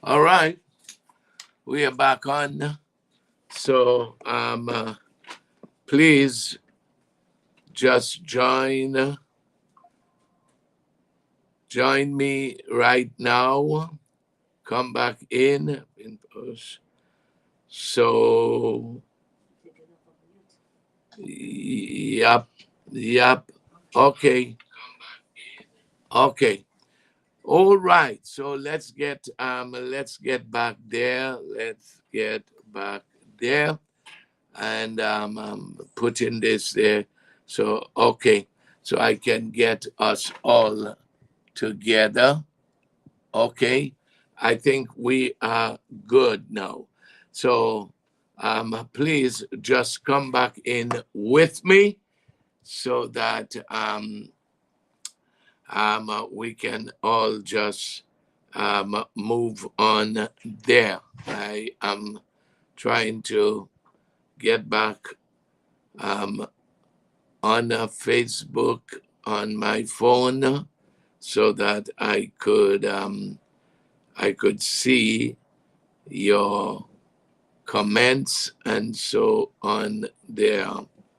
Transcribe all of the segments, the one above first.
All right, we are back on. So please just join me right now. Come back in post. So yep, yep. Okay, okay. All right. So let's get back there. Let's get back there. And putting this there. So, okay, so I can get us all together. Okay, I think we are good now. So, please just come back in with me so that we can all just move on there. I am trying to get back um, on Facebook on my phone so that I could see your comments and so on there.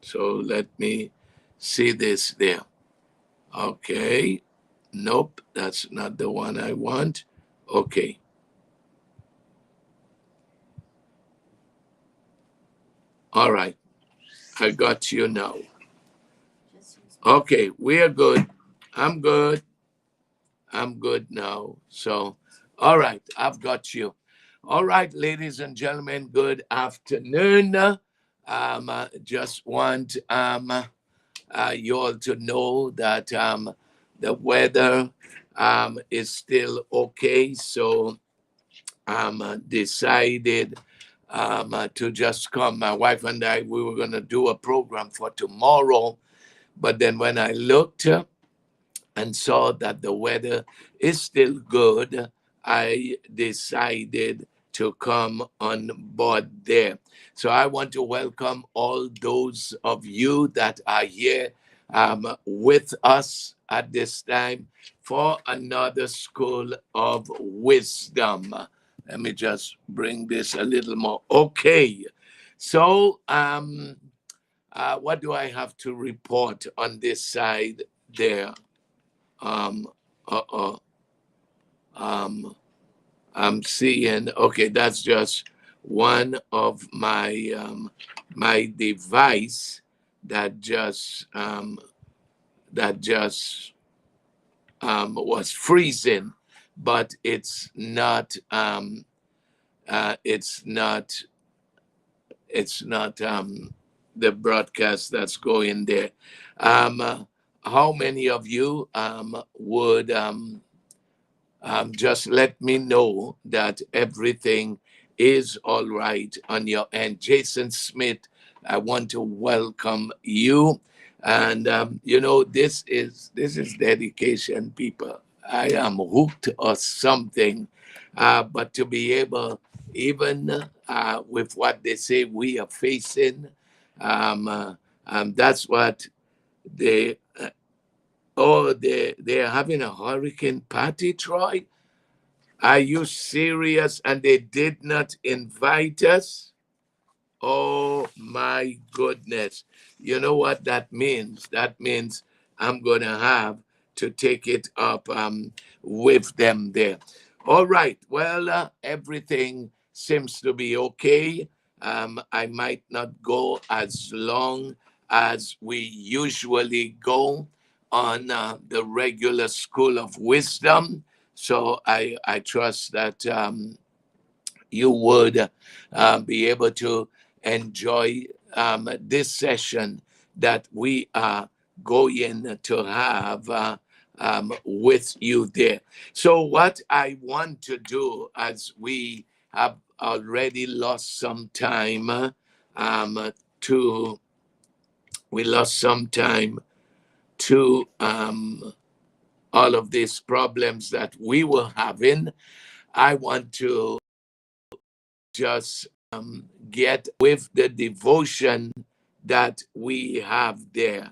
So let me see this there. Okay. Nope, that's not the one I want. Okay. All right. I got you now. Okay, we are good. I'm good. I'm good now. So, all right, I've got you. All right, ladies and gentlemen, good afternoon. Just want you all to know that the weather is still okay. So, decided to just come. My wife and I, we were going to do a program for tomorrow. But then when I looked, and saw that the weather is still good, I decided to come on board there. So I want to welcome all those of you that are here with us at this time for another School of Wisdom. Let me just bring this a little more. Okay. So, what do I have to report on this side there? Um, uh-oh. Um, I'm seeing. Okay, that's just one of my device that just was freezing, but it's not the broadcast that's going there. How many of you would just let me know that everything is all right on your end? Jason Smith, I want to welcome you. And this is dedication, people. I am hooked or something. But to be able, even with what they say we are facing, that's what they oh, they're having a hurricane party, Troy? Are you serious? And they did not invite us? Oh my goodness. You know what that means? That means I'm going to have to take it up with them there. All right. Well, everything seems to be okay. I might not go as long as we usually go on the regular School of Wisdom. So I trust that you would be able to enjoy this session that we are going to have with you there. So, what I want to do, as we have already lost some time to, we lost some time to all of these problems that we were having. I want to just get with the devotion that we have there.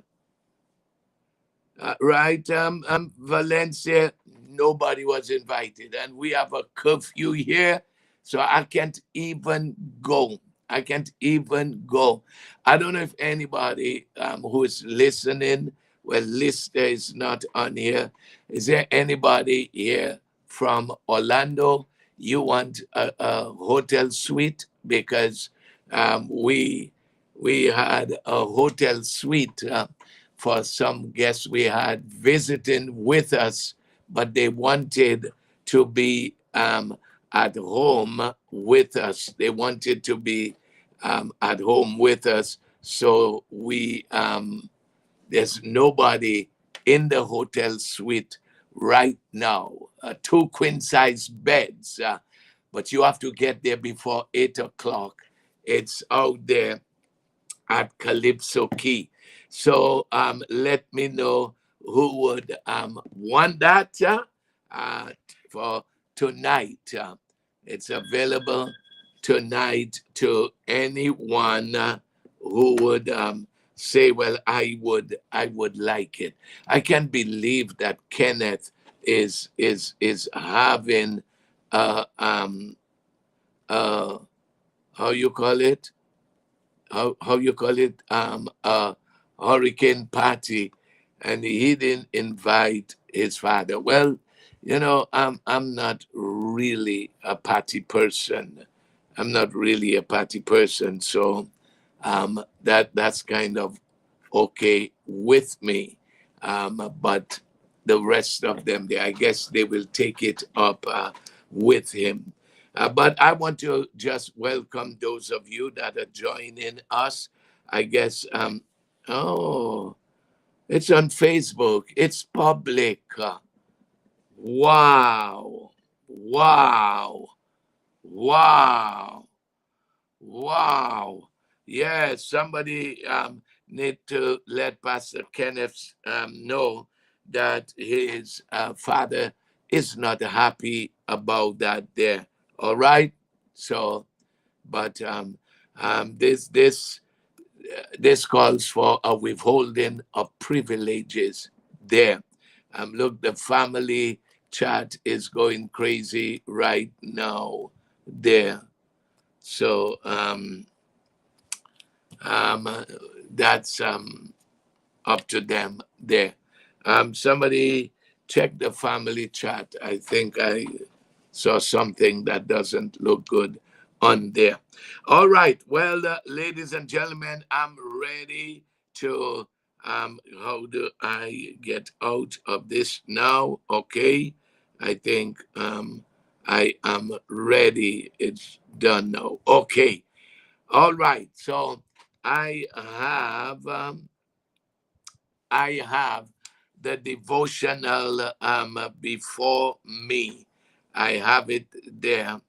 Right, Valencia? nobody was invited. And we have a curfew here, so I can't even go. I can't even go. I don't know if anybody who is listening, well, Lister is not on here. Is there anybody here from Orlando? You want a hotel suite? Because we had a hotel suite for some guests we had visiting with us, but they wanted to be at home with us. They wanted to be at home with us. So there's nobody in the hotel suite right now. Two queen size beds, but you have to get there before 8 o'clock. It's out there at Calypso Key. So let me know who would want that uh, for tonight. It's available tonight to anyone who would say, "Well, I would like it." I can't believe that Kenneth is having um uh how you call it how you call it a hurricane party, and he didn't invite his father. Well, I'm not really a party person. I'm not really a party person, so that's kind of okay with me. But the rest of them, I guess they will take it up with him. But I want to just welcome those of you that are joining us. I guess, oh, it's on Facebook. It's public. Wow. Wow. Wow. Wow. Yes, somebody need to let Pastor Kenneth know that his father is not happy about that there. All right. So, but this calls for a withholding of privileges there. Look, the family chat is going crazy right now there. So um, that's up to them there. Somebody check the family chat. I think I saw something that doesn't look good on there. All right. Well, ladies and gentlemen, I'm ready to. How do I get out of this now? Okay. I think I am ready. It's done now. Okay. All right. So I have um, I have the devotional before me. I have it there.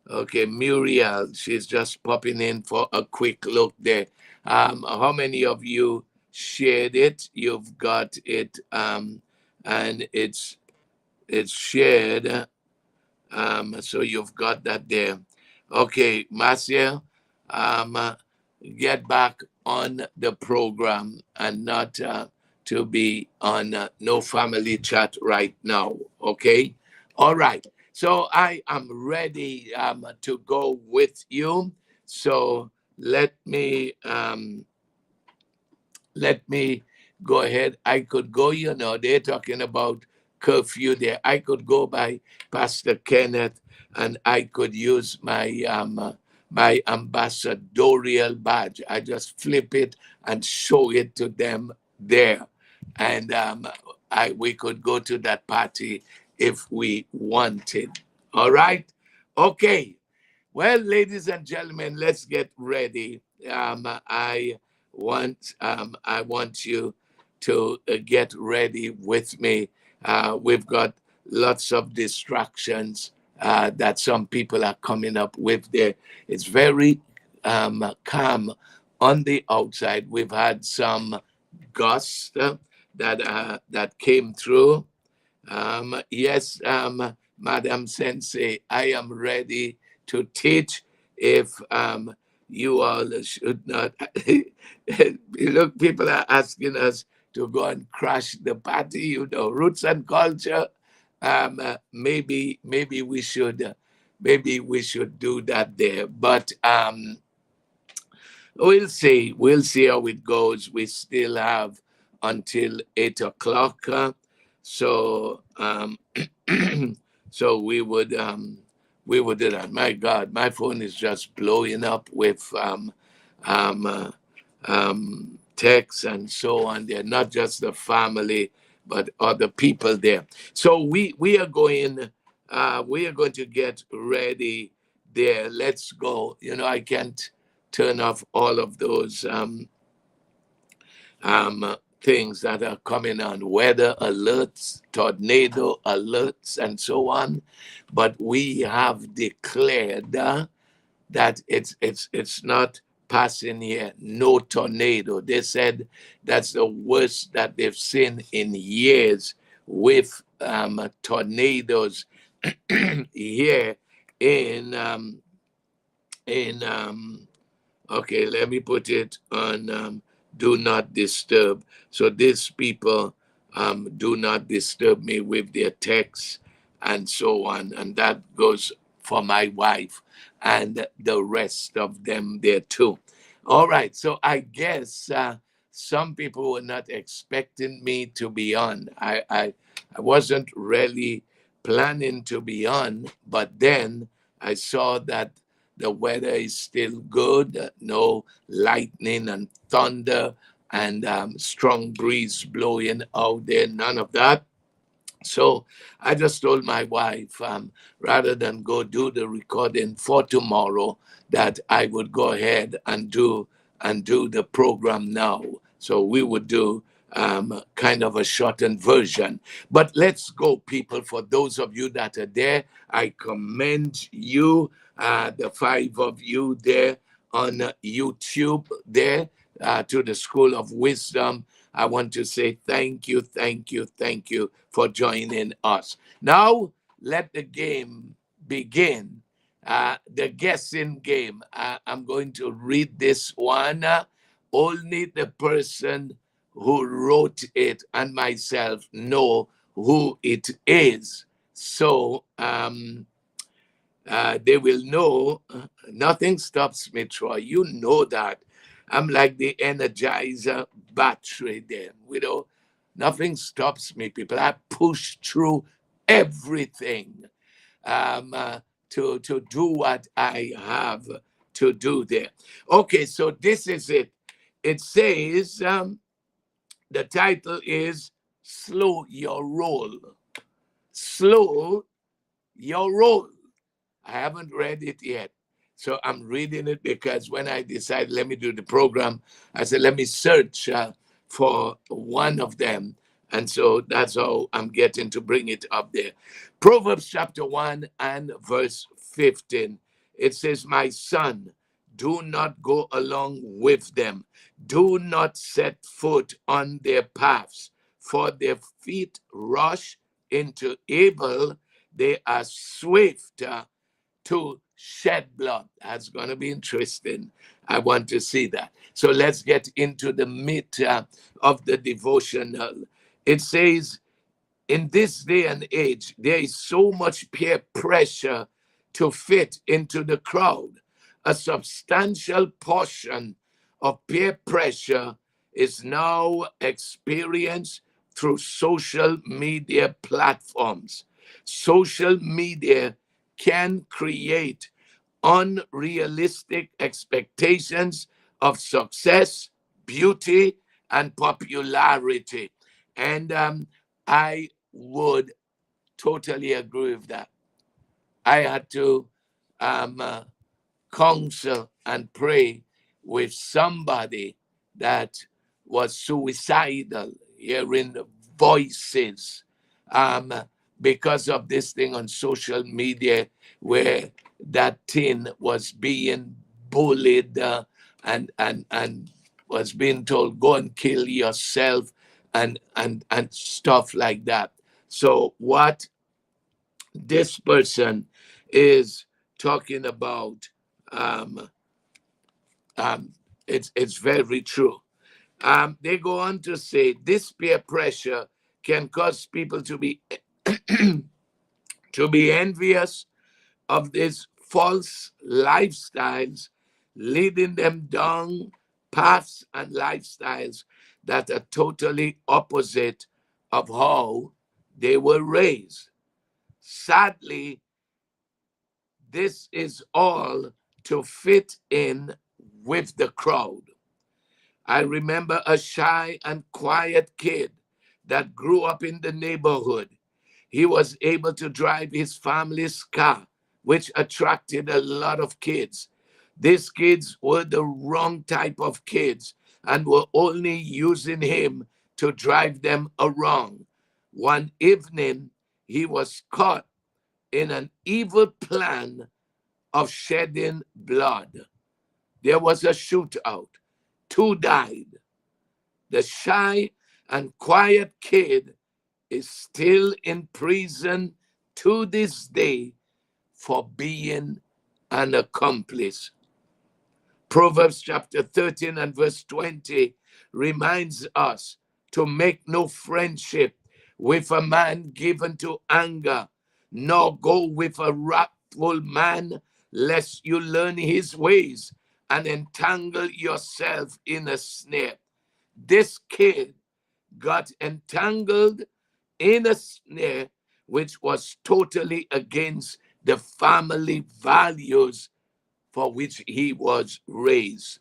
Okay, Muriel, she's just popping in for a quick look there. How many of you shared it? You've got it, and it's shared. So you've got that there. Okay, Marcia, um, get back on the program and not to be on no family chat right now. Okay, all right. So I am ready to go with you. So let me go ahead. I could go, they're talking about curfew there. I could go by Pastor Kenneth and I could use my ambassadorial badge. I just flip it and show it to them there. And we could go to that party if we wanted. All right? Okay. Well, ladies and gentlemen, let's get ready. I want you to get ready with me. We've got lots of distractions that some people are coming up with there. It's very calm on the outside. We've had some gusts that came through. Yes, Madam Sensei, I am ready to teach. If you all should not, look, people are asking us to go and crash the party, roots and culture. maybe we should do that there. But we'll see how it goes. We still have until 8 o'clock, so so we would do that. My God, my phone is just blowing up with um, uh, texts and so on. They're not just the family, but other people there. So we are going to get ready there. Let's go. I can't turn off all of those things that are coming on, weather alerts, tornado alerts, and so on. But we have declared that it's not passing here. No tornado. They said that's the worst that they've seen in years with tornadoes here in okay, let me put it on do not disturb. So these people do not disturb me with their texts and so on. And that goes for my wife and the rest of them there too. All right. So I guess some people were not expecting me to be on. I wasn't really planning to be on, but then I saw that the weather is still good, no lightning and thunder and strong breeze blowing out there, none of that. So I just told my wife, rather than go do the recording for tomorrow, that I would go ahead and do the program now. So we would do kind of a shortened version. But let's go, people. For those of you that are there, I commend you, the five of you there on YouTube there, to the School of Wisdom. I want to say thank you, thank you, thank you for joining us. Now, let the game begin. The guessing game. I'm going to read this one. Only the person who wrote it and myself know who it is. So they will know. Nothing stops me, Troy. You know that. I'm like the energizer battery there. Nothing stops me, people. I push through everything to do what I have to do there. Okay, so this is it. It says, the title is Slow Your Roll. Slow Your Roll. I haven't read it yet. So I'm reading it because when I decided, let me do the program, I said, let me search for one of them. And so that's how I'm getting to bring it up there. Proverbs chapter 1 and verse 15. It says, my son, do not go along with them. Do not set foot on their paths, for their feet rush into evil. They are swift to shed blood. That's going to be interesting. I want to see that. So let's get into the meat of the devotional. It says, in this day and age, there is so much peer pressure to fit into the crowd. A substantial portion of peer pressure is now experienced through social media platforms. Social media can create unrealistic expectations of success, beauty, and popularity. And I would totally agree with that. I had to counsel and pray with somebody that was suicidal, hearing voices because of this thing on social media where that teen was being bullied and was being told, go and kill yourself and stuff like that. So what this person is talking about, um, it's very true. They go on to say this peer pressure can cause people to be to be envious of these false lifestyles, leading them down paths and lifestyles that are totally opposite of how they were raised. Sadly, this is all to fit in with the crowd. I remember a shy and quiet kid that grew up in the neighborhood. He was able to drive his family's car, which attracted a lot of kids. These kids were the wrong type of kids and were only using him to drive them around. One evening, he was caught in an evil plan of shedding blood. There was a shootout. Two died. The shy and quiet kid is still in prison to this day for being an accomplice. Proverbs chapter 13 and verse 20 reminds us to make no friendship with a man given to anger, nor go with a wrathful man, lest you learn his ways and entangle yourself in a snare. This kid got entangled in a snare which was totally against the family values for which he was raised.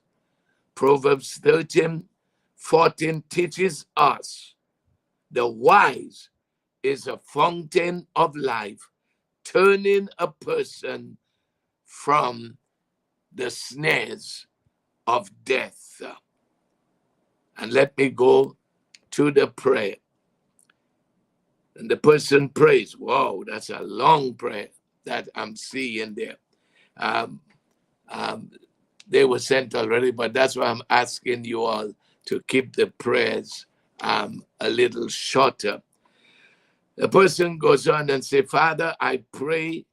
Proverbs 13:14 teaches us the wise is a fountain of life, turning a person from the snares of death. And let me go to the prayer. And the person prays. Wow, that's a long prayer that I'm seeing there. Um, they were sent already, but that's why I'm asking you all to keep the prayers a little shorter. The person goes on and say, Father, I pray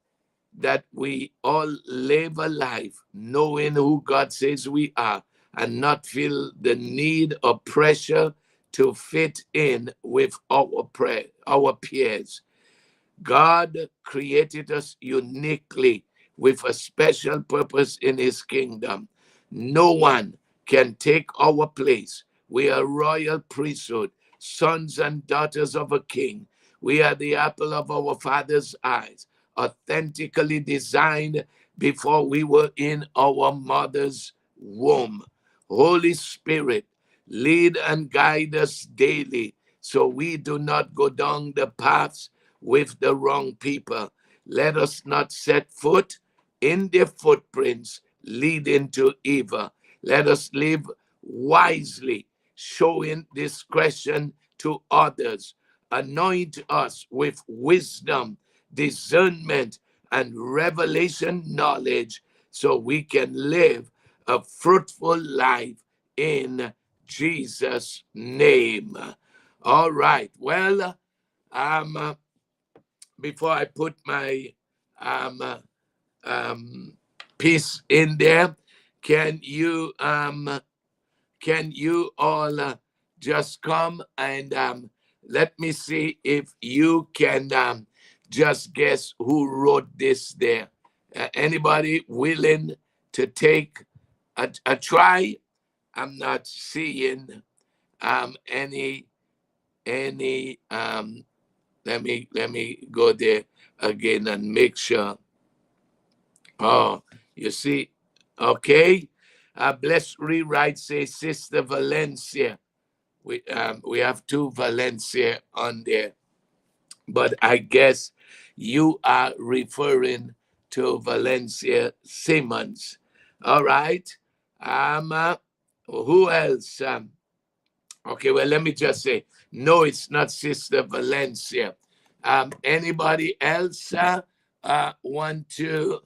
that we all live a life knowing who God says we are and not feel the need or pressure to fit in with our peers. God created us uniquely with a special purpose in his kingdom. No one can take our place. We are royal priesthood, sons and daughters of a king. We are the apple of our Father's eyes, authentically designed before we were in our mother's womb. Holy Spirit, lead and guide us daily so we do not go down the paths with the wrong people. Let us not set foot in their footprints leading to evil. Let us live wisely, showing discretion to others. Anoint us with wisdom, discernment, and revelation knowledge so we can live a fruitful life in Jesus' name. All right. Well, before I put my piece in there, can you all just come and let me see if you can just guess who wrote this there. Anybody willing to take a try? I'm not seeing any let me go there again and make sure. Oh, you see, okay. Bless Rewrite says Sister Valencia. We have two Valencia on there, but I guess you are referring to Valencia Simmons. All right. Who else? Okay, well, let me just say, no, it's not Sister Valencia. Anybody else want to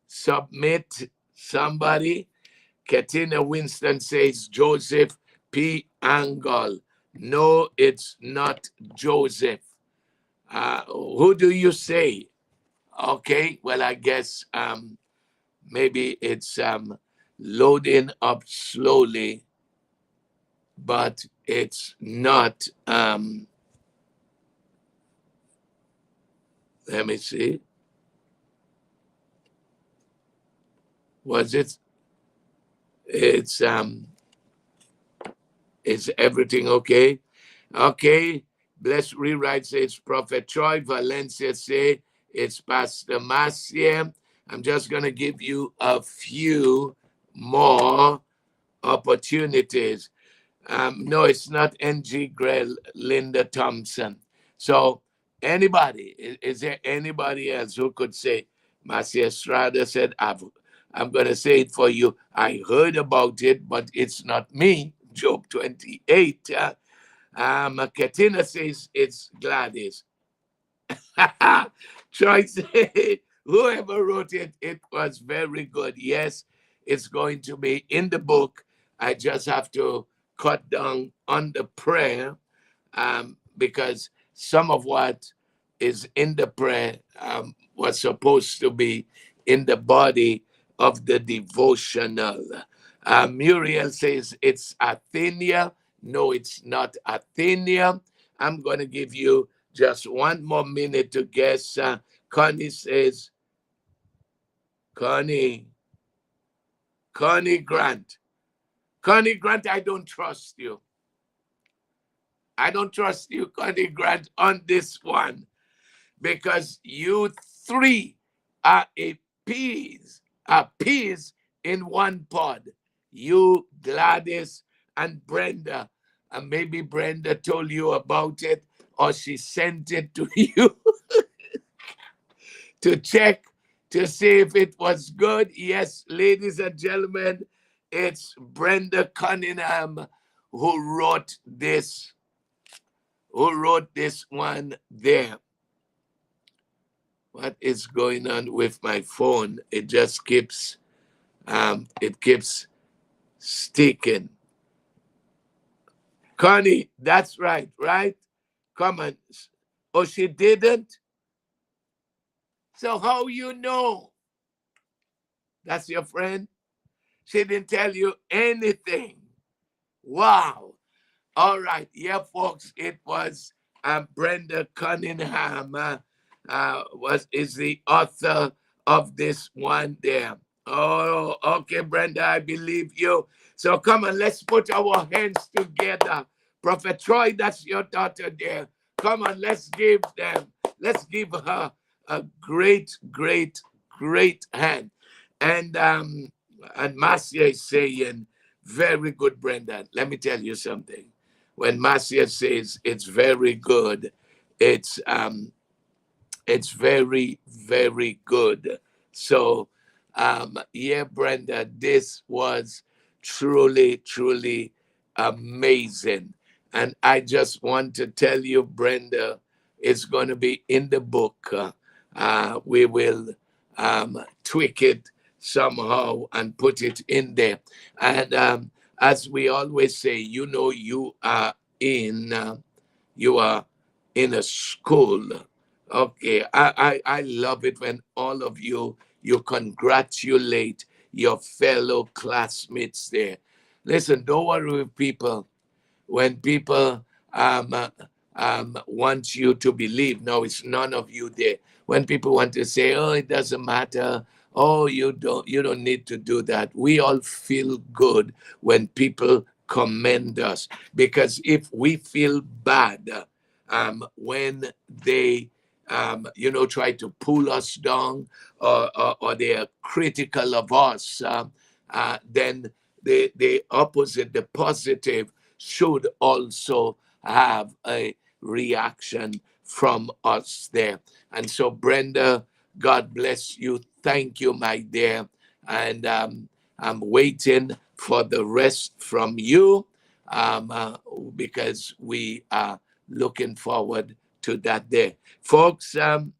submit somebody? Katina Winston says Joseph P. Angle. No, it's not Joseph. Who do you say? Okay, well, I guess maybe it's loading up slowly, but it's not Let me see. Was it? It's Is everything okay? Okay. Bless Rewrite says Prophet Troy. Valencia say it's Pastor Marcia. I'm just gonna give you a few more opportunities. No, it's not NG Grell, Linda Thompson. So anybody, is there anybody else who could say, Marcia Estrada said, I'm going to say it for you. I heard about it, but it's not me. Job 28. Katina says it's Gladys. Choice. Whoever wrote it, it was very good. Yes, it's going to be in the book. I just have to cut down on the prayer because some of what is in the prayer was supposed to be in the body of the devotional. Muriel says it's Athenia. No, it's not Athenia. I'm going to give you just one more minute to guess. Connie says, Connie Grant. Connie Grant, I don't trust you. I don't trust you, Connie Grant, on this one because you three are peas in one pod. You, Gladys, and Brenda. And maybe Brenda told you about it or she sent it to you to check to see if it was good. Yes, ladies and gentlemen, it's Brenda Cunningham who wrote this one there. What is going on with my phone? It just keeps sticking. Connie, that's right? Come on. Oh, she didn't? So how you know? That's your friend? She didn't tell you anything. Wow. All right. Yeah, folks, it was Brenda Cunningham is the author of this one there. Oh, okay, Brenda, I believe you. So come on, let's put our hands together. Prophet Troy, that's your daughter there. Come on, let's give her a great, great, great hand. And Marcia is saying, very good, Brenda. Let me tell you something. When Marcia says it's very good, it's very, very good. So, yeah, Brenda, this was truly, truly amazing. And I just want to tell you, Brenda, it's going to be in the book. We will tweak it somehow and put it in there. And as we always say, you are in a school. Okay, I love it when all of you congratulate your fellow classmates there. Listen, don't worry with people when people want you to believe. No, it's none of you there. When people want to say, "Oh, it doesn't matter," oh, you don't need to do that. We all feel good when people commend us because if we feel bad when they try to pull us down or they are critical of us, then the opposite, the positive, should also have a reaction from us there. And so, Brenda, God bless you. Thank you, my dear. And I'm waiting for the rest from you because we are looking forward to that day. Folks, oh,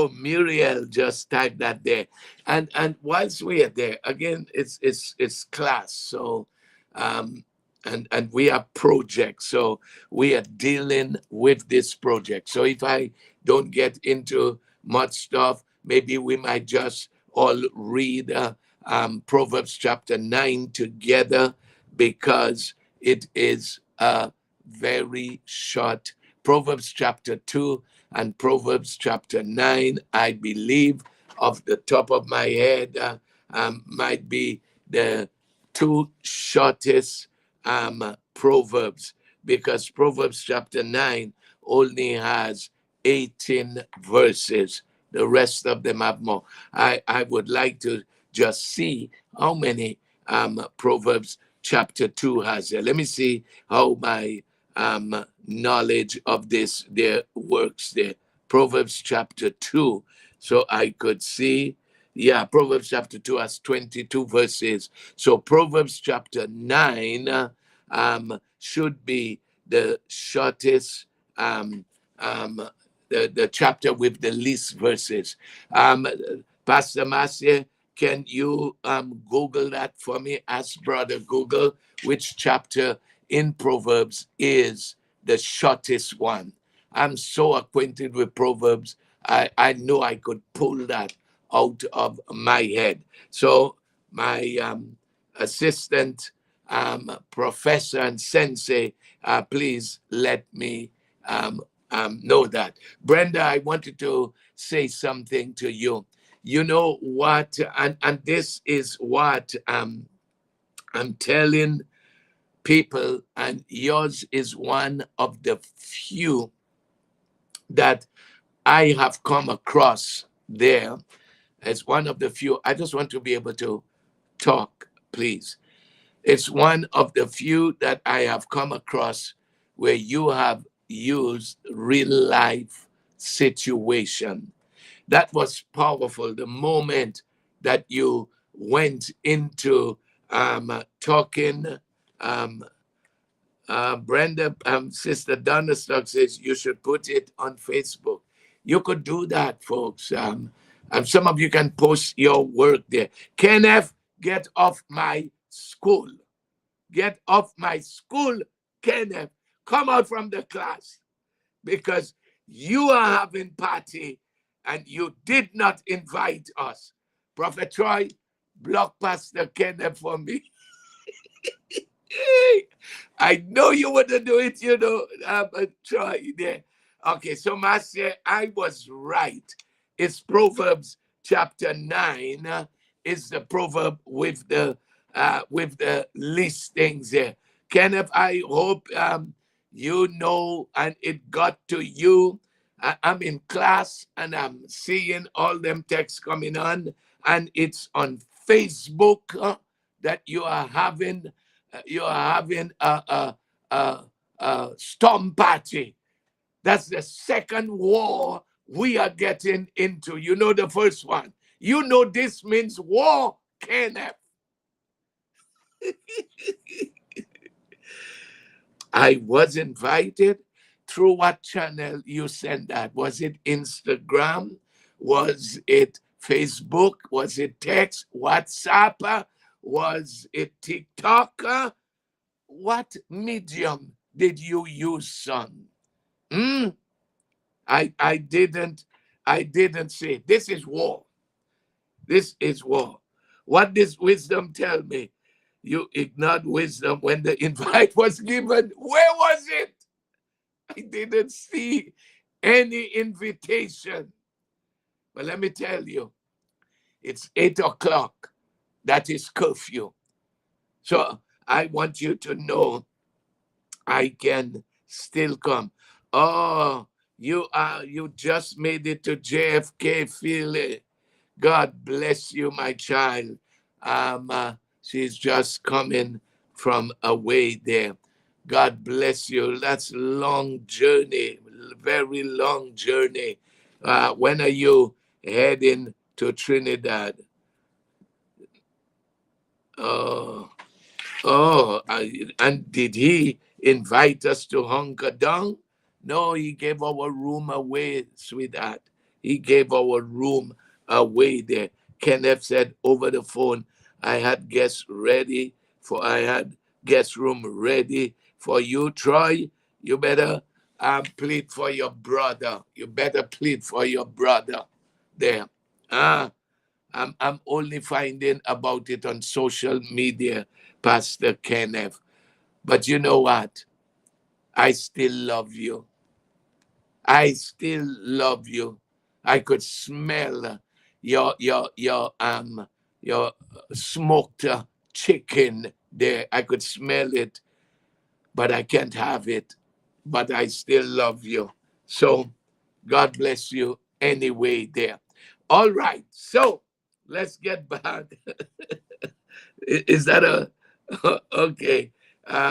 Muriel just typed that there. And whilst we are there, again, it's class. So and we are projects. So we are dealing with this project. So if I don't get into much stuff, maybe we might just all read Proverbs chapter 9 together because it is a very short. Proverbs chapter 2 and Proverbs chapter 9, I believe, off the top of my head, might be the two shortest Proverbs, because Proverbs chapter 9 only has 18 verses. The rest of them have more. I would like to just see how many Proverbs chapter 2 has there. Let me see how my knowledge of this there works there. Proverbs chapter 2. So I could see, yeah, Proverbs chapter 2 has 22 verses. So Proverbs chapter 9 should be the shortest, the chapter with the least verses. Pastor Marcia, can you Google that for me? Ask Brother Google which chapter in Proverbs is the shortest one. I'm so acquainted with Proverbs, I know I could pull that out of my head. So my assistant professor and sensei, please let me know that. Brenda, I wanted to say something to you. You know what, and this is what I'm telling people, and yours is one of the few that I have come across there. As one of the few, I just want to be able to talk, please. It's one of the few that I have come across where you have used real life situation. That was powerful. The moment that you went into talking, um, Brenda, Sister Donna Stock says you should put it on Facebook. You could do that, folks. Some of you can post your work there. Kenneth, get off my school. Get off my school, Kenneth. Come out from the class because you are having party and you did not invite us. Prophet Troy, block Pastor Kenneth for me. I know you wouldn't do it, Troy there. Okay, so Marcia, I was right. It's Proverbs chapter 9 is the proverb with the least things there. Kenneth, I hope you know and it got to you. I'm in class and I'm seeing all them texts coming on, and it's on Facebook that you are having a storm party. That's the second war we are getting into. You know the first one. You know this means war, Kenneth. I was invited. Through what channel you sent that? Was it Instagram? Was it Facebook? Was it text? WhatsApp? Was it TikTok? What medium did you use, son? I didn't say this is war. This is war. What does wisdom tell me? You ignored wisdom when the invite was given. Where was it? I didn't see any invitation. But let me tell you, it's 8 o'clock. That is curfew. So I want you to know I can still come. Oh, you just made it to JFK, Philly. God bless you, my child. She's just coming from away there. God bless you. That's a long journey, very long journey. When are you heading to Trinidad? Oh, and did he invite us to hunker down? No, he gave our room away, sweetheart. He gave our room away there. Kenneth said over the phone, I had guest room ready for you, Troy. You better plead for your brother. You better plead for your brother there. I'm only finding about it on social media, Pastor Kenneth. But you know what? I still love you. I still love you. I could smell your smoked chicken there. I could smell it, but I can't have it. But I still love you. So God bless you anyway there. All right. So let's get back. Is that a okay?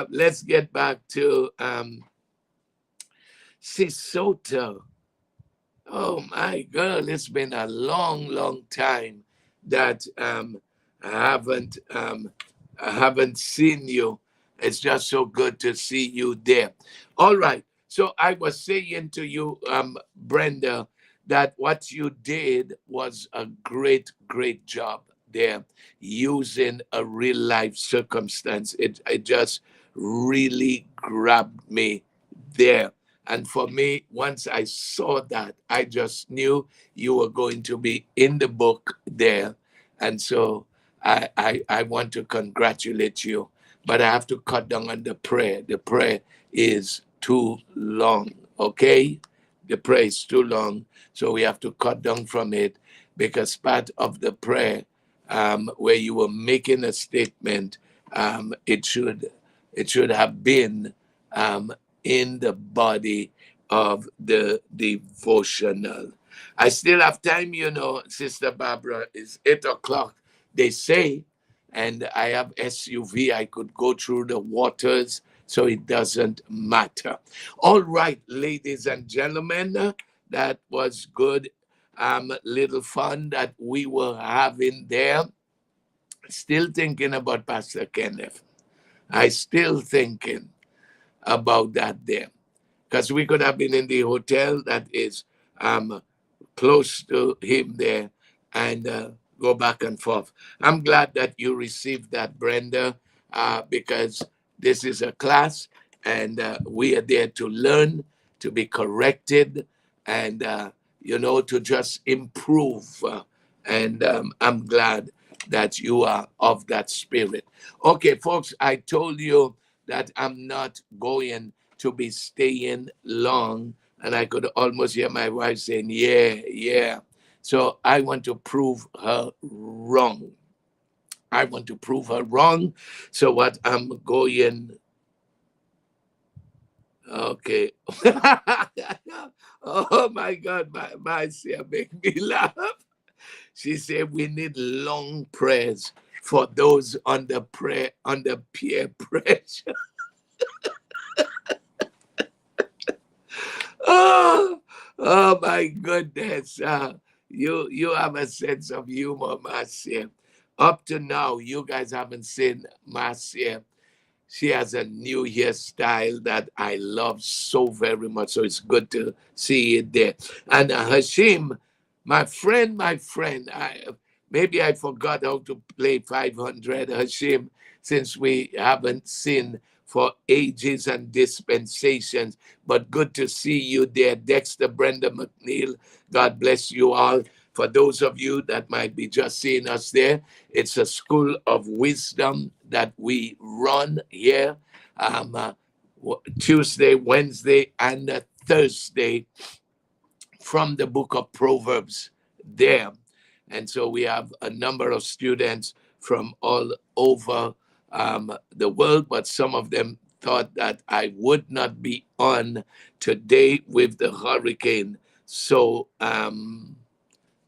Let's get back to Sesotho. Oh my girl, it's been a long, long time that I haven't I haven't seen you. It's just so good to see you there. All right. So I was saying to you, Brenda, that what you did was a great, great job there, using a real life circumstance. It just really grabbed me there. And for me, once I saw that, I just knew you were going to be in the book there. And so I want to congratulate you. But I have to cut down on the prayer. The prayer is too long, okay? The prayer is too long. So we have to cut down from it, because part of the prayer, where you were making a statement, it should have been um, in the body of the devotional. I still have time, Sister Barbara. It's 8 o'clock, they say, and I have SUV. I could go through the waters, so it doesn't matter. All right, ladies and gentlemen, that was good. Little fun that we were having there. Still thinking about Pastor Kenneth. I still thinking about that there, because we could have been in the hotel that is close to him there, and go back and forth. I'm glad that you received that, Brenda, because this is a class, and we are there to learn, to be corrected, and to just improve. And I'm glad that you are of that spirit. Okay, folks, I told you that I'm not going to be staying long, and I could almost hear my wife saying, "Yeah, yeah." So I want to prove her wrong. I want to prove her wrong. So what I'm going, okay. Oh my God, my sister make me laugh. She said we need long prayers for those under peer pressure. Oh, oh my goodness. You have a sense of humor, Marcia. Up to now, you guys haven't seen Marcia. She has a new hairstyle that I love so very much. So it's good to see it there. And Hashim, my friend, maybe I forgot how to play 500, Hashim, since we haven't seen for ages and dispensations. But good to see you there, Dexter, Brenda McNeil. God bless you all. For those of you that might be just seeing us there, it's a school of wisdom that we run here, Tuesday, Wednesday, and Thursday, from the book of Proverbs there. And so we have a number of students from all over the world, but some of them thought that I would not be on today with the hurricane. So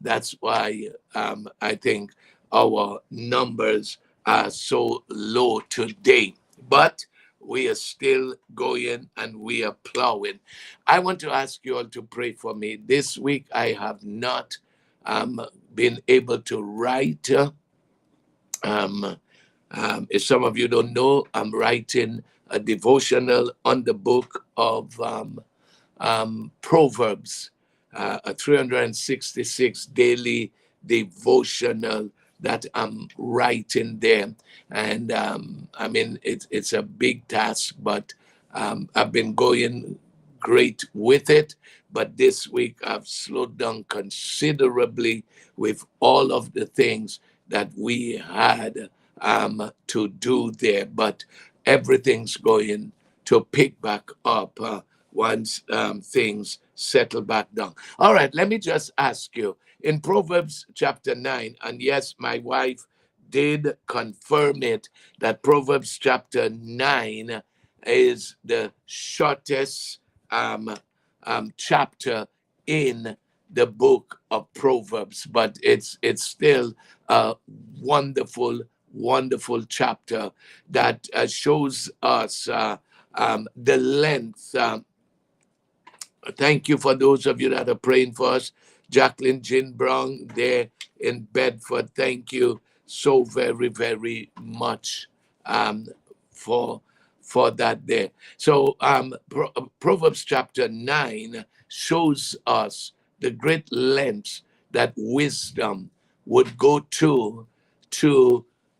that's why I think our numbers are so low today. But we are still going and we are plowing. I want to ask you all to pray for me. This week I have not been able to write. Um, if some of you don't know, I'm writing a devotional on the book of Proverbs, a 366 daily devotional that I'm writing there. And I mean, it's a big task, but I've been going great with it. But this week I've slowed down considerably with all of the things that we had to do there. But everything's going to pick back up once things settle back down. All right, let me just ask you in Proverbs chapter 9, and yes, my wife did confirm it that Proverbs chapter 9 is the shortest chapter in the book of Proverbs, but it's still a wonderful, wonderful chapter that shows us the length. Thank you for those of you that are praying for us. Jacqueline Jean Brown there in Bedford. Thank you so very, very much um, for that there. So Proverbs chapter 9 shows us the great lengths that wisdom would go to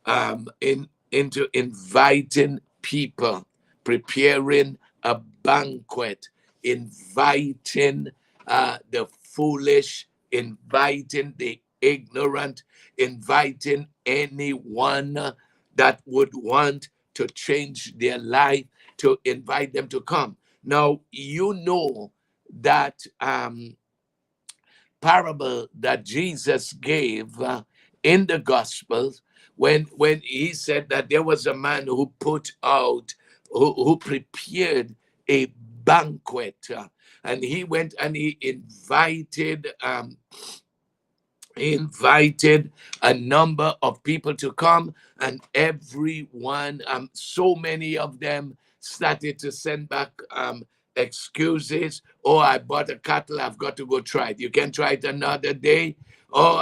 into inviting people, preparing a banquet, inviting the foolish, inviting the ignorant, inviting anyone that would want to change their life, to invite them to come. Now, you know that parable that Jesus gave in the Gospels when he said that there was a man who put out, who prepared a banquet, and he went and he invited a number of people to come, and everyone, so many of them started to send back excuses. Oh, I bought a cattle, I've got to go try it. You can try it another day. Oh,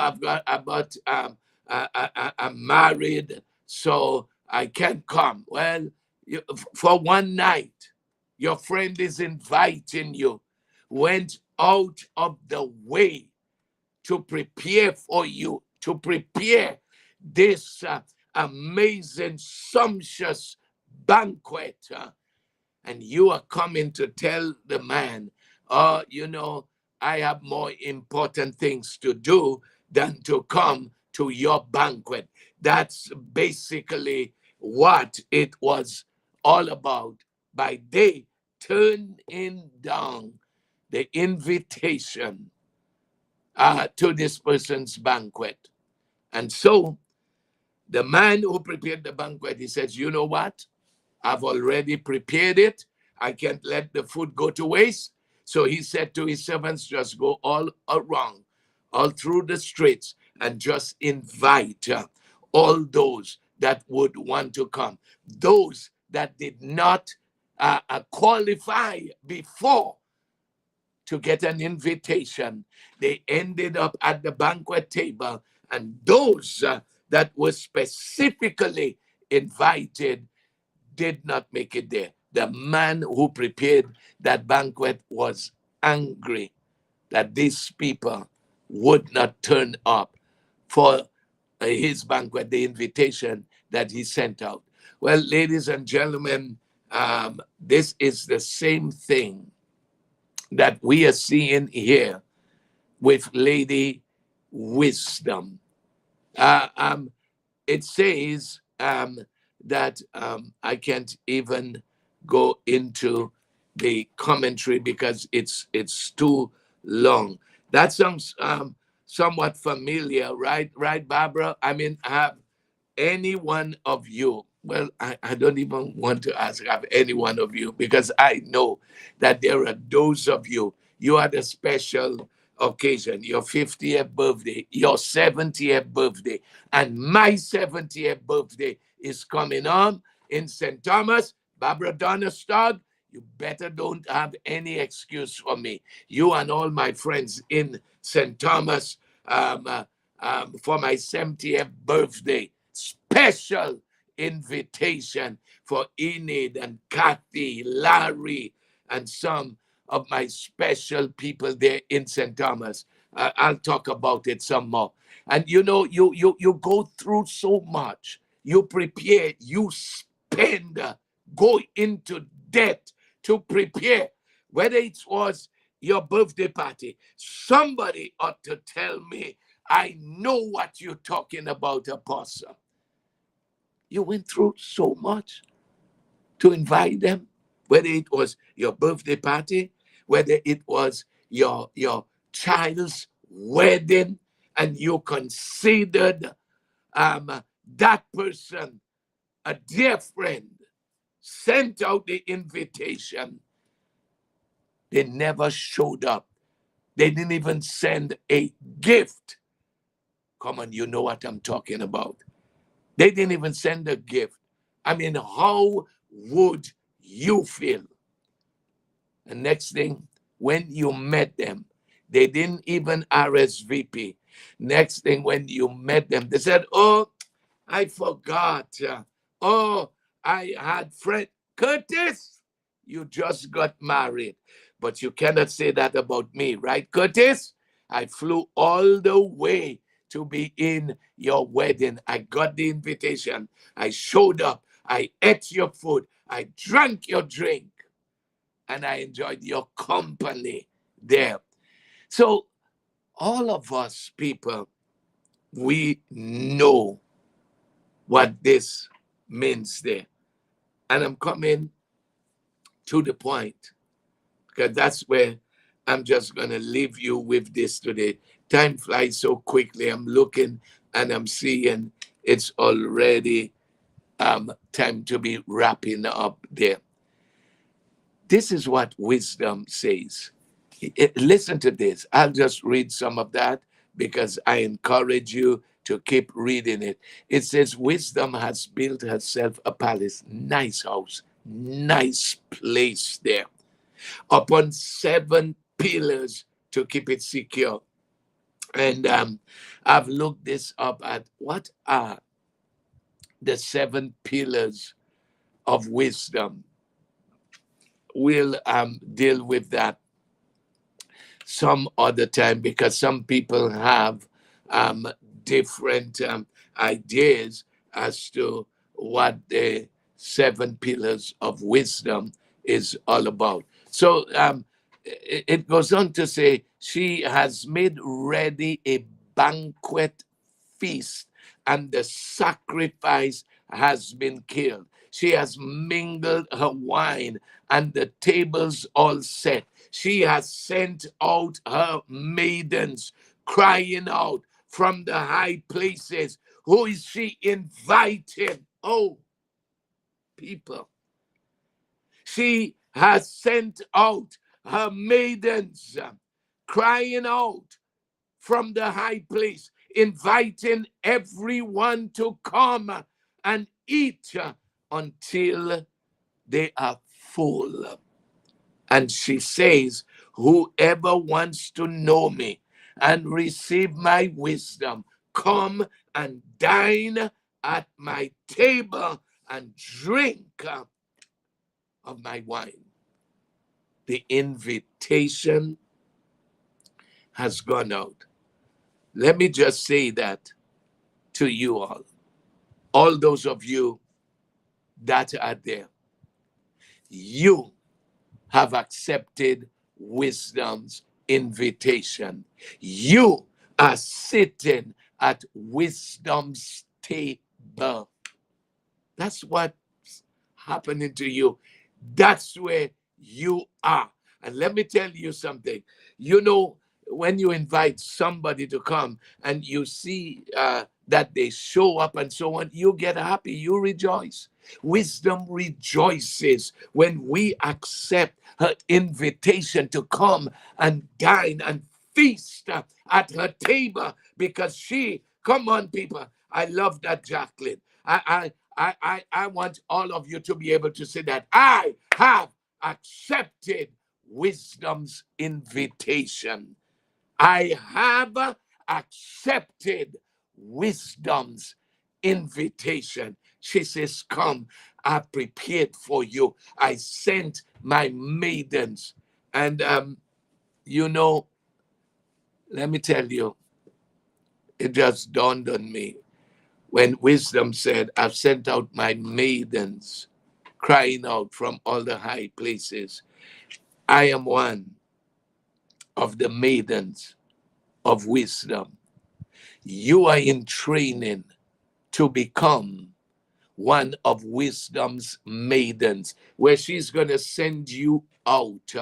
I'm married, so I can't come. Well, for one night, your friend is inviting you, went out of the way to prepare for you, to prepare this amazing, sumptuous banquet. And you are coming to tell the man, oh, I have more important things to do than to come to your banquet. That's basically what it was all about. By day, turning down the invitation to this person's banquet. And so the man who prepared the banquet, he says, you know what? I've already prepared it. I can't let the food go to waste. So he said to his servants, just go all around, all through the streets, and just invite all those that would want to come. Those that did not qualify before to get an invitation, they ended up at the banquet table. And those that were specifically invited did not make it there. The man who prepared that banquet was angry that these people would not turn up for his banquet, the invitation that he sent out. Well, ladies and gentlemen, this is the same thing that we are seeing here with Lady Wisdom. It says that I can't even go into the commentary because it's too long. That sounds somewhat familiar, right? Right, Barbara? I mean, have any one of you, well, I don't even want to ask, have any one of you, because I know that there are those of you, you had a special occasion, your 50th birthday, your 70th birthday, and my 70th birthday is coming on in St. Thomas. Barbara Donnerstad, you better don't have any excuse for me. You and all my friends in St. Thomas for my 70th birthday. Special invitation for Enid and Kathy, Larry, and some of my special people there in St. Thomas. I'll talk about it some more. And you go through so much. You prepare, you spend, go into debt to prepare. Whether it was your birthday party, somebody ought to tell me, I know what you're talking about, Apostle. You went through so much to invite them. whether it was your birthday party, whether it was your child's wedding, and you considered that person a dear friend, sent out the invitation, they never showed up. They didn't even send a gift. Come on, you know what I'm talking about. They didn't even send a gift. I mean, how would you feel? The next thing, when you met them, they didn't even RSVP. Next thing, when you met them, they said, "Oh, I forgot. Oh, I had friend Curtis. You just got married, but you cannot say that about me, right, Curtis? I flew all the way to be in your wedding. I got the invitation. I showed up. I ate your food. I drank your drink, and I enjoyed your company there." So all of us people, we know what this means there. And I'm coming to the point because that's where I'm just going to leave you with this today. Time flies so quickly. I'm looking and I'm seeing it's already time to be wrapping up there. This is what wisdom says. Listen to this. I'll just read some of that because I encourage you to keep reading it. It says, wisdom has built herself a palace, nice house, nice place there, upon 7 pillars to keep it secure. And I've looked this up at what are the 7 pillars of wisdom. We'll deal with that some other time because some people have um, different ideas as to what the 7 pillars of wisdom is all about. So it goes on to say, she has made ready a banquet feast, and the sacrifice has been killed. She has mingled her wine, and the tables all set. She has sent out her maidens, crying out from the high places. Who is she inviting? Oh, people. She has sent out her maidens, crying out from the high place, inviting everyone to come and eat until they are full. And she says, whoever wants to know me and receive my wisdom, come and dine at my table and drink of my wine. The invitation has gone out. Let me just say that to you all those of you that are there. You have accepted wisdom's invitation. You are sitting at wisdom's table. That's what's happening to you. That's where you are. And let me tell you something. You know, when you invite somebody to come and you see that they show up and so on, you get happy, you rejoice. Wisdom rejoices when we accept her invitation to come and dine and feast at her table because she, come on, people, I love that, Jacqueline. I want all of you to be able to say that I have accepted wisdom's invitation. I have accepted wisdom's invitation. She says, come, I prepared for you. I sent my maidens. And, you know, let me tell you, it just dawned on me when wisdom said, I've sent out my maidens crying out from all the high places. I am one of the maidens of wisdom. You are in training to become one of wisdom's maidens, where she's going to send you out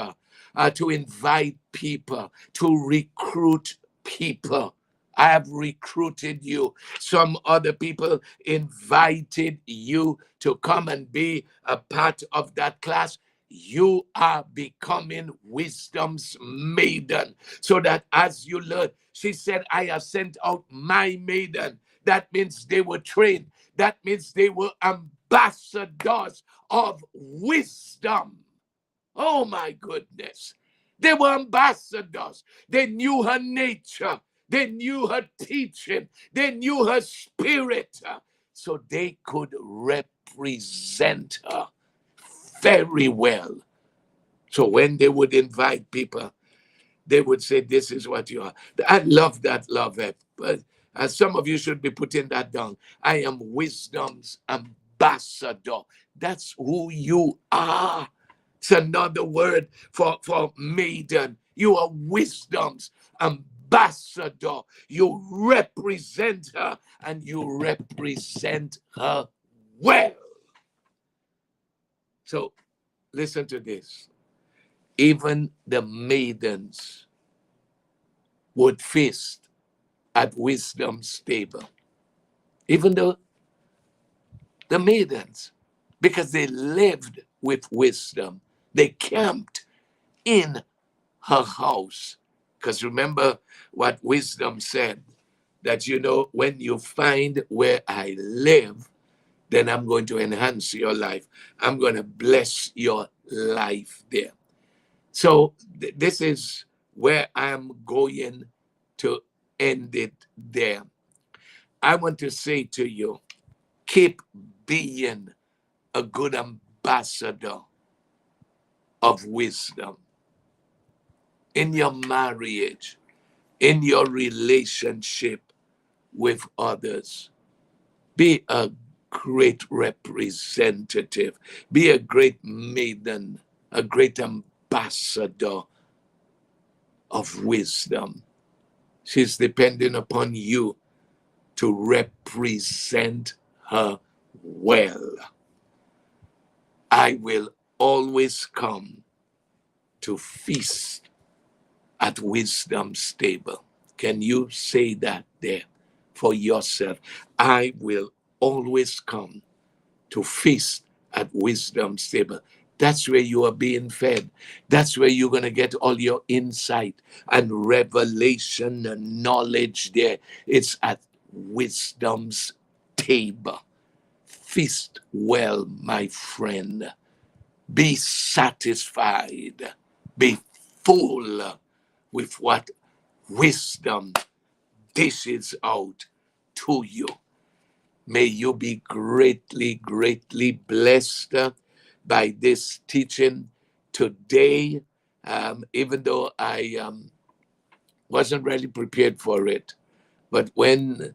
to invite people, to recruit people. I have recruited you. Some other people invited you to come and be a part of that class. You are becoming wisdom's maiden, so that as you learn, she said, I have sent out my maiden. That means they were trained. That means they were ambassadors of wisdom. Oh my goodness. They were ambassadors. They knew her nature. They knew her teaching. They knew her spirit. So they could represent her very well. So when they would invite people, they would say, this is what you are. I love that, love it. But some of you should be putting that down. I am wisdom's ambassador. That's who you are. It's another word for maiden. You are wisdom's ambassador. You represent her, and you represent her well. So listen to this. Even the maidens would feast at wisdom's table. Even the maidens, because they lived with wisdom. They camped in her house. Because remember what wisdom said, that, when you find where I live, then I'm going to enhance your life. I'm going to bless your life there. So this is where I'm going to end it there. I want to say to you, keep being a good ambassador of wisdom in your marriage, in your relationship with others. Be a great representative. Be a great maiden, a great ambassador of wisdom. She's depending upon you to represent her well. I will always come to feast at wisdom's table. Can you say that there for yourself? I will always come to feast at wisdom's table. That's where you are being fed. That's where you're going to get all your insight and revelation and knowledge there. It's at wisdom's table. Feast well, my friend. Be satisfied. Be full with what wisdom dishes out to you. May you be greatly, greatly blessed by this teaching today, even though I wasn't really prepared for it. But when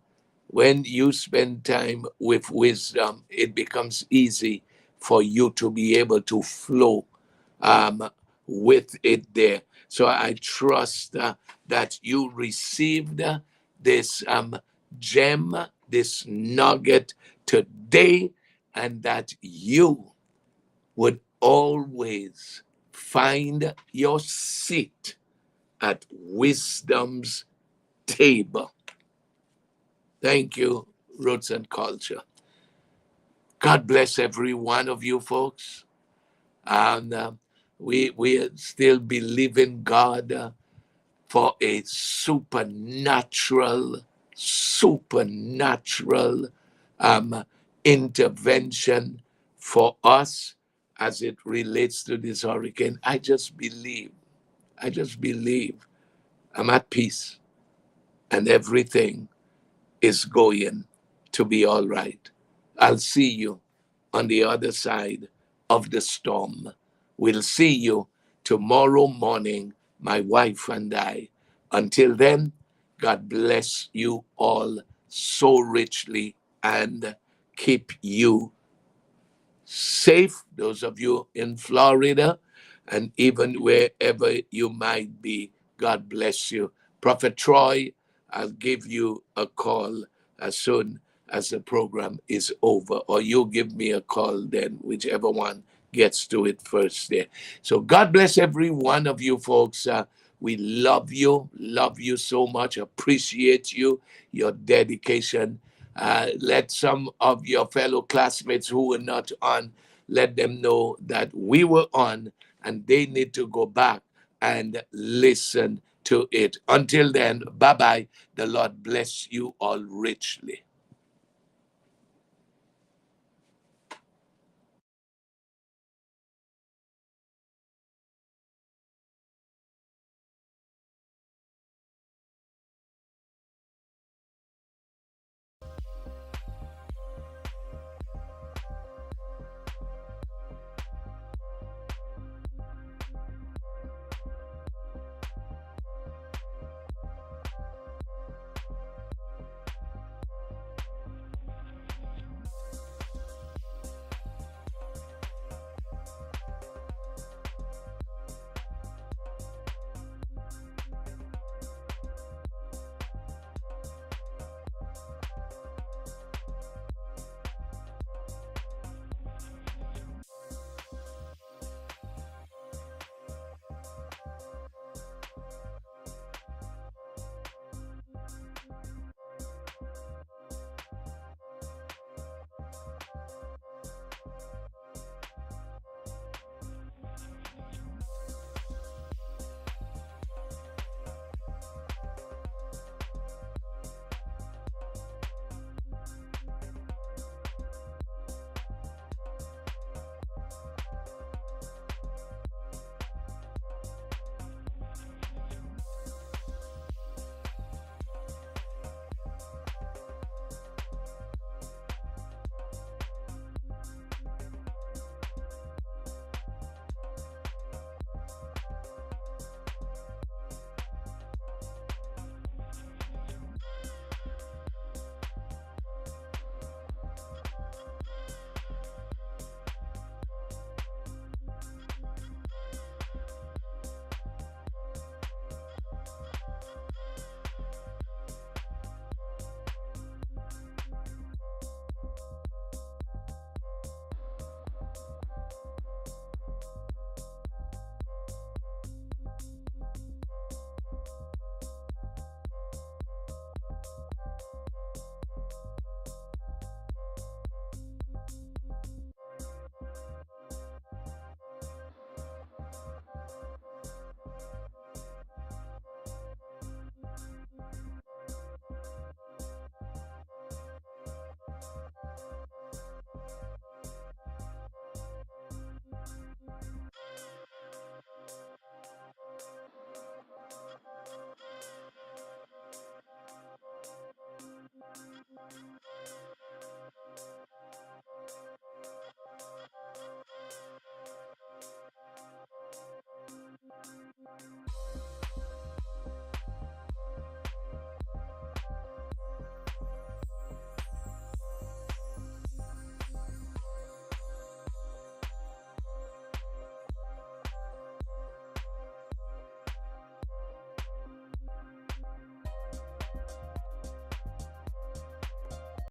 you spend time with wisdom, it becomes easy for you to be able to flow with it there. So I trust that you received this gem, this nugget today, and that you would always find your seat at wisdom's table. Thank you, Roots and Culture. God bless every one of you folks. And we still believe in God for a supernatural intervention for us as it relates to this hurricane. I just believe. I'm at peace, and everything is going to be all right. I'll see you on the other side of the storm. We'll see you tomorrow morning, my wife and I. Until then, God bless you all so richly and keep you safe, those of you in Florida, and even wherever you might be. God bless you. Prophet Troy, I'll give you a call as soon as the program is over, or you give me a call then, whichever one gets to it first there. So God bless every one of you folks. We love you so much, appreciate you, your dedication. Let some of your fellow classmates who were not on, let them know that we were on and they need to go back and listen to it. Until then, bye bye. The Lord bless you all richly.